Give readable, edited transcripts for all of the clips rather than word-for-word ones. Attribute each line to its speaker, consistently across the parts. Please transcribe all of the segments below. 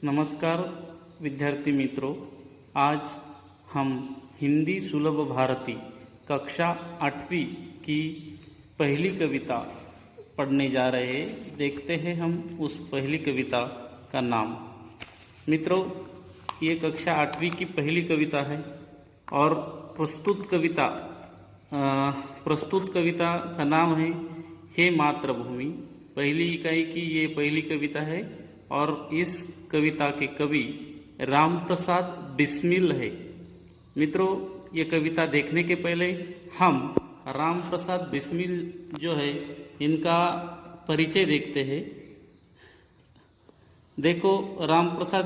Speaker 1: नमस्कार विद्यार्थी मित्रों, आज हम हिंदी सुलभ भारती कक्षा 8वीं की पहली कविता पढ़ने जा रहे हैं। देखते हैं हम उस पहली कविता का नाम। मित्रों, ये कक्षा 8वीं की पहली कविता है और प्रस्तुत कविता का नाम है हे मातृभूमि। पहली इकाई की ये पहली कविता है और इस कविता के कवि रामप्रसाद बिस्मिल है। मित्रों, ये कविता देखने के पहले हम रामप्रसाद बिस्मिल जो है इनका परिचय देखते हैं। देखो, रामप्रसाद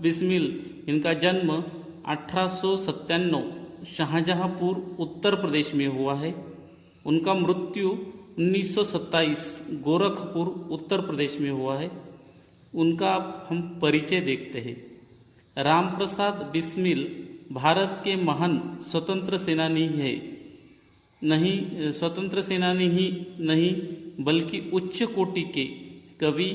Speaker 1: बिस्मिल इनका जन्म 1897 शाहजहांपुर उत्तर प्रदेश में हुआ है। उनका मृत्यु 1927 गोरखपुर उत्तर प्रदेश में हुआ है। उनका हम परिचय देखते हैं। रामप्रसाद बिस्मिल भारत के महान स्वतंत्र सेनानी ही नहीं बल्कि उच्च कोटि के कवि,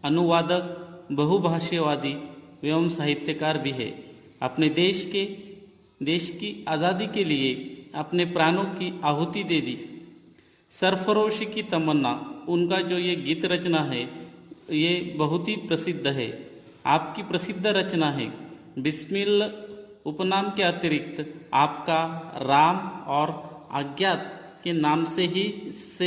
Speaker 1: अनुवादक, बहुभाषावादी एवं साहित्यकार भी है। अपने देश की आज़ादी के लिए अपने प्राणों की आहुति दे दी। सरफरोशी की तमन्ना, उनका जो ये गीत रचना है ये बहुत ही प्रसिद्ध है। आपकी प्रसिद्ध रचना है। बिस्मिल उपनाम के अतिरिक्त आपका राम और अज्ञात के नाम से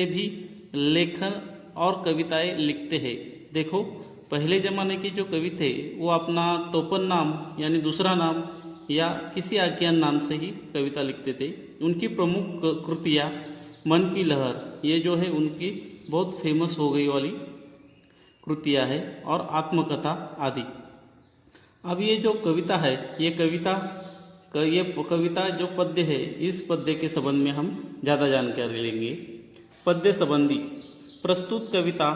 Speaker 1: भी लेखन और कविताएं लिखते हैं। देखो, पहले ज़माने के जो कवि थे वो अपना टोपन नाम यानी दूसरा नाम या किसी आख्यान नाम से ही कविता लिखते थे। उनकी प्रमुख कृतियाँ मन की लहर, ये जो है उनकी बहुत फेमस हो गई वाली कृतियाँ है, और आत्मकथा आदि। अब ये जो कविता है, ये कविता जो पद्य है, इस पद्य के संबंध में हम ज़्यादा जानकारी लेंगे। पद्य संबंधी प्रस्तुत कविता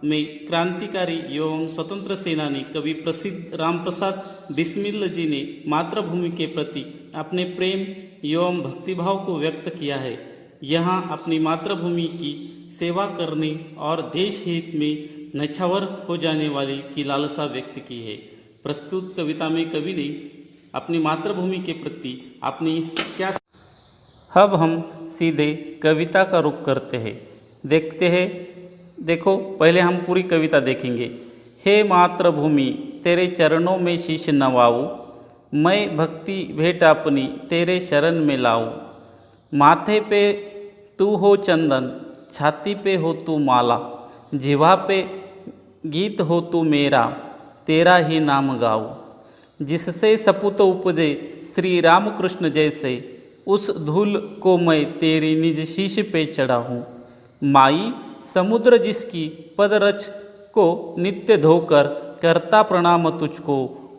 Speaker 1: में क्रांतिकारी एवं स्वतंत्र सेनानी कवि प्रसिद्ध रामप्रसाद बिस्मिल जी ने मातृभूमि के प्रति अपने प्रेम एवं भक्तिभाव को व्यक्त किया है। यहाँ अपनी मातृभूमि की सेवा करने और देश हित में नछावर हो जाने वाली की लालसा व्यक्त की है। प्रस्तुत कविता में कवि ने अपनी मातृभूमि के प्रति अपनी क्या। अब हम सीधे कविता का रुख करते हैं, देखते हैं। देखो, पहले हम पूरी कविता देखेंगे। हे मातृभूमि तेरे चरणों में शीश नवाऊं, मैं भक्ति भेंट अपनी तेरे शरण में लाऊं। माथे पे तू हो चंदन, छाती पे हो तू माला, जिह्वा पे गीत हो तू मेरा, तेरा ही नाम गाऊं। जिससे सपूत उपजे श्री रामकृष्ण जैसे, उस धूल को मैं तेरी निज शीश पे चढ़ा हूँ। माई समुद्र जिसकी पदरच को नित्य धोकर, करता प्रणाम तुझको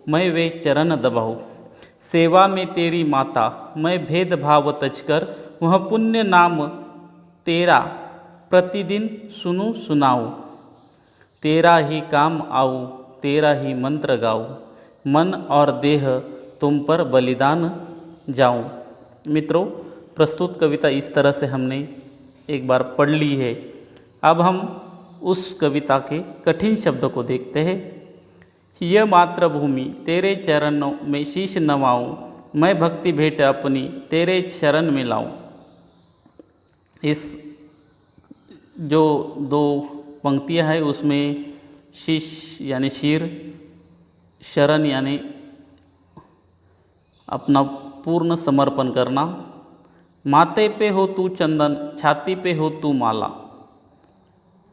Speaker 1: मैं वे चरण दबाऊँ। सेवा में तेरी माता मैं भेदभाव तजकर, वह पुण्य नाम तेरा प्रतिदिन सुनाऊँ। तेरा ही काम आऊँ, तेरा ही मंत्र गाऊँ, मन और देह तुम पर बलिदान जाऊँ। मित्रों, प्रस्तुत कविता इस तरह से हमने एक बार पढ़ ली है। अब हम उस कविता के कठिन शब्द को देखते हैं। यह मातृभूमि तेरे चरणों में शीश नवाऊं, मैं भक्ति भेंट अपनी तेरे शरण में लाऊं। इस जो दो पंक्तियां हैं उसमें शीश यानी शीर, शरण यानी अपना पूर्ण समर्पण करना। माथे पे हो तू चंदन, छाती पे हो तू माला,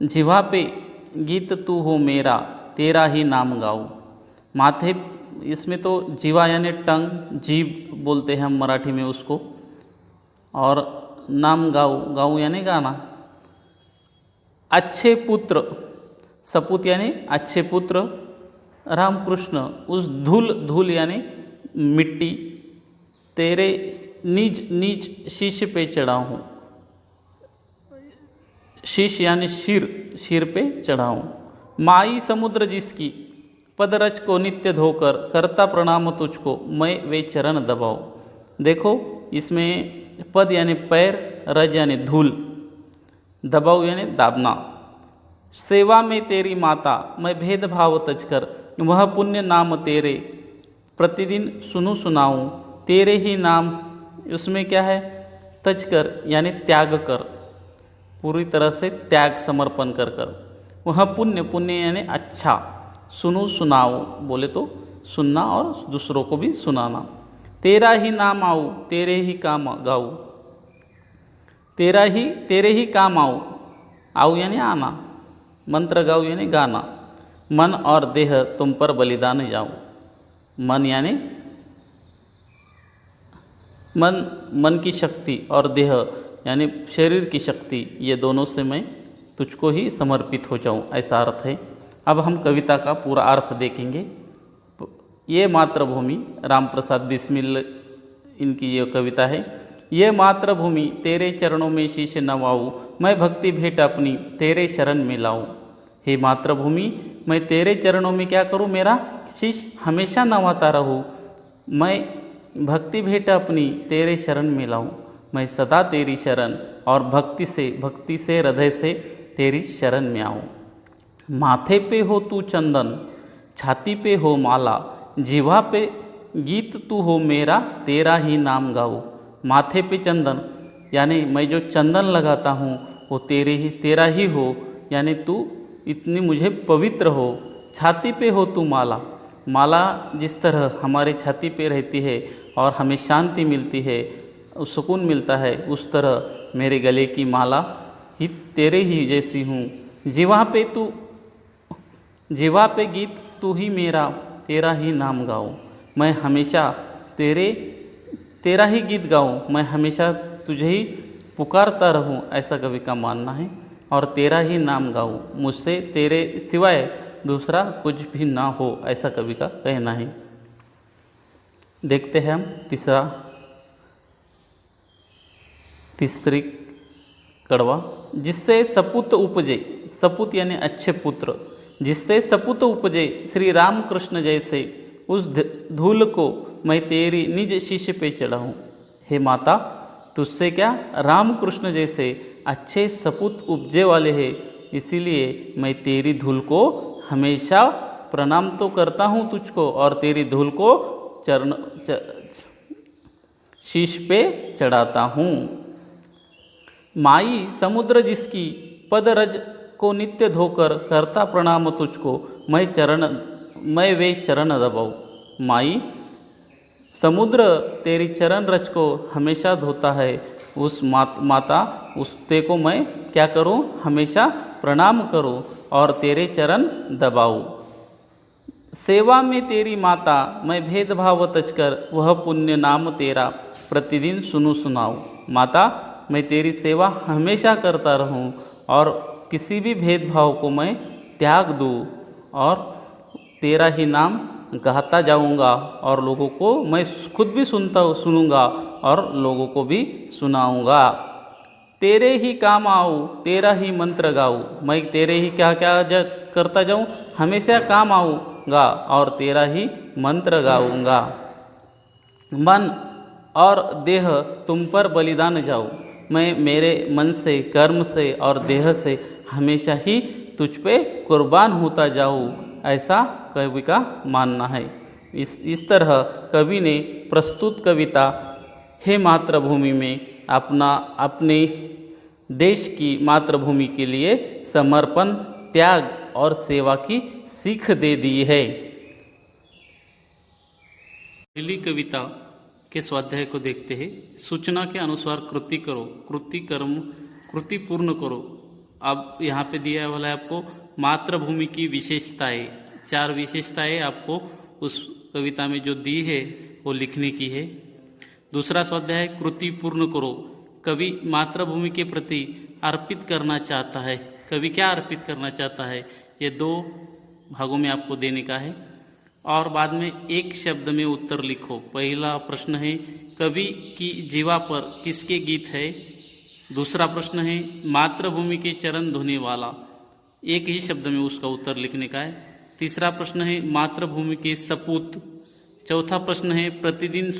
Speaker 1: जिह्वा पे गीत तू हो मेरा, तेरा ही नाम गाऊं। माथे, इसमें तो जिह्वा यानी टंग, जीभ बोलते हैं हम मराठी में उसको, और नाम गाऊं यानी गाना। अच्छे पुत्र, सपूत यानी अच्छे पुत्र, रामकृष्ण उस धूल यानी मिट्टी, तेरे निज शीश पे चढ़ा हूँ। शीश यानी शिर पे चढ़ा हूँ। माई समुद्र जिसकी पदरच को नित्य धोकर, करता प्रणाम तुझको मैं वे चरण दबाऊं। देखो, इसमें पद यानी पैर, रज यानी धूल, दबाव यानी दाबना, सेवा में तेरी माता मैं भेदभाव तजकर, वह पुण्य नाम तेरे प्रतिदिन सुनूं सुनाऊं। तेरे ही नाम, उसमें क्या है, तजकर यानी त्याग कर, पूरी तरह से त्याग समर्पण कर कर। वह पुण्य, पुण्य यानी अच्छा, सुनूं सुनाऊं बोले तो सुनना और दूसरों को भी सुनाना। तेरा ही नाम आऊँ, तेरे ही काम गाऊँ, तेरे ही काम आऊँ, आऊँ यानी आना, मंत्र गाऊँ यानी गाना। मन और देह तुम पर बलिदान जाऊँ, मन यानी मन की शक्ति और देह यानी शरीर की शक्ति, ये दोनों से मैं तुझको ही समर्पित हो जाऊँ, ऐसा अर्थ है। अब हम कविता का पूरा अर्थ देखेंगे। ये मातृभूमि, राम प्रसाद बिस्मिल इनकी ये कविता है। ये मातृभूमि तेरे चरणों में शीश नवाऊँ, मैं भक्ति भेंट अपनी तेरे शरण में लाऊँ। हे मातृभूमि, मैं तेरे चरणों में क्या करूँ, मेरा शीश हमेशा नवाता रहूँ। मैं भक्ति भेंट अपनी तेरे शरण में लाऊँ, मैं सदा तेरी शरण और भक्ति से हृदय से तेरी शरण में आऊँ। माथे पे हो तू चंदन, छाती पे हो माला, जीवा पे गीत तू हो मेरा, तेरा ही नाम गाऊँ। माथे पे चंदन यानी मैं जो चंदन लगाता हूँ वो तेरा ही हो, यानी तू इतनी मुझे पवित्र हो। छाती पे हो तू माला, माला जिस तरह हमारे छाती पे रहती है और हमें शांति मिलती है, सुकून मिलता है, उस तरह मेरे गले की माला ही तेरे ही जैसी हूँ। जीवा पे गीत तू ही मेरा, तेरा ही नाम गाऊँ। मैं हमेशा तेरा ही गीत गाऊँ, मैं हमेशा तुझे ही पुकारता रहूँ, ऐसा कवि का मानना है। और तेरा ही नाम गाऊँ, मुझसे तेरे सिवाय दूसरा कुछ भी ना हो, ऐसा कवि का कहना है। देखते हैं हम तीसरी कड़वा। जिससे सपूत उपजे, सपूत यानी अच्छे पुत्र, जिससे सपूत उपजे श्री राम कृष्ण जैसे, उस धूल को मैं तेरी निज शीश पे चढ़ाऊँ। हे माता, तुझसे क्या राम कृष्ण जैसे अच्छे सपूत उपजे वाले हैं, इसीलिए मैं तेरी धूल को हमेशा प्रणाम तो करता हूँ तुझको, और तेरी धूल को शीश पे चढ़ाता हूँ। माई समुद्र जिसकी पद रज को नित्य धोकर, करता प्रणाम तुझको मैं वे चरण दबाऊँ। माई समुद्र तेरी चरण रज को हमेशा धोता है, उस माता उस ते को मैं क्या करूं, हमेशा प्रणाम करूं और तेरे चरण दबाऊं। सेवा में तेरी माता मैं भेदभाव तजकर, वह पुण्य नाम तेरा प्रतिदिन सुनूं सुनाऊं। माता, मैं तेरी सेवा हमेशा करता रहूं और किसी भी भेदभाव को मैं त्याग दूं और तेरा ही नाम गाता जाऊंगा, और लोगों को मैं खुद भी सुनूंगा और लोगों को भी सुनाऊंगा। तेरे ही काम आऊँ, तेरा ही मंत्र गाऊँ, मैं तेरे ही क्या क्या करता जाऊँ, हमेशा काम आऊँगा और तेरा ही मंत्र गाऊंगा। मन और देह तुम पर बलिदान जाऊँ, मैं मेरे मन से, कर्म से और देह से हमेशा ही तुझ पे कुर्बान होता जाऊँ, ऐसा कवि का मानना है। इस तरह कवि ने प्रस्तुत कविता हे मातृभूमि में अपने देश की मातृभूमि के लिए समर्पण, त्याग और सेवा की सीख दे दी है। पहली कविता के स्वाध्याय को देखते हैं। सूचना के अनुसार कृति करो, कृति पूर्ण करो। अब यहाँ पे दिया वाला है आपको मातृभूमि की विशेषताएं, 4 विशेषताएं आपको उस कविता में जो दी है वो लिखने की है। दूसरा स्वाध्याय है कृति पूर्ण करो। कवि मातृभूमि के प्रति अर्पित करना चाहता है। कवि क्या अर्पित करना चाहता है, ये 2 भागों में आपको देने का है और बाद में एक शब्द में उत्तर लिखो। पहला प्रश्न है कवि की जीवा पर किसके गीत है। दूसरा प्रश्न है मातृभूमि के चरण धोने वाला, एक ही शब्द में उसका उत्तर लिखने का है। तीसरा प्रश्न है मातृभूमि के सपूत। चौथा प्रश्न है प्रतिदिन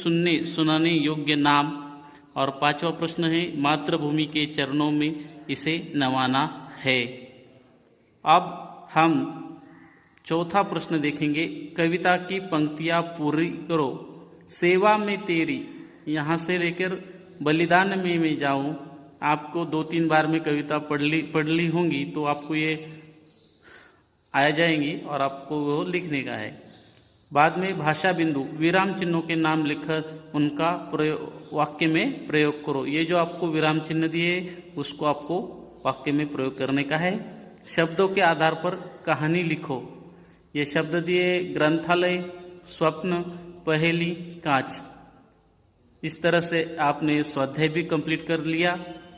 Speaker 1: सुनाने योग्य नाम। और 5वां प्रश्न है मातृभूमि के चरणों में इसे नवाना है। अब हम चौथा प्रश्न देखेंगे। कविता की पंक्तियां पूरी करो। सेवा में तेरी, यहाँ से लेकर बलिदान में मैं जाऊं, आपको 2-3 बार में कविता पढ़ ली होंगी तो आपको ये आ जाएंगी और आपको वो लिखने का है। बाद में भाषा बिंदु, विराम चिन्हों के नाम लिखकर उनका वाक्य में प्रयोग करो। ये जो आपको विराम चिन्ह दिए उसको आपको वाक्य में प्रयोग करने का है। शब्दों के आधार पर कहानी लिखो। ये शब्द दिए ग्रंथालय, स्वप्न, पहेली, कांच। इस तरह से आपने स्वाध्याय भी कंप्लीट कर लिया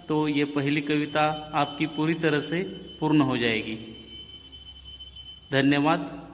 Speaker 1: तो ये पहली कविता आपकी पूरी तरह से पूर्ण हो जाएगी। धन्यवाद।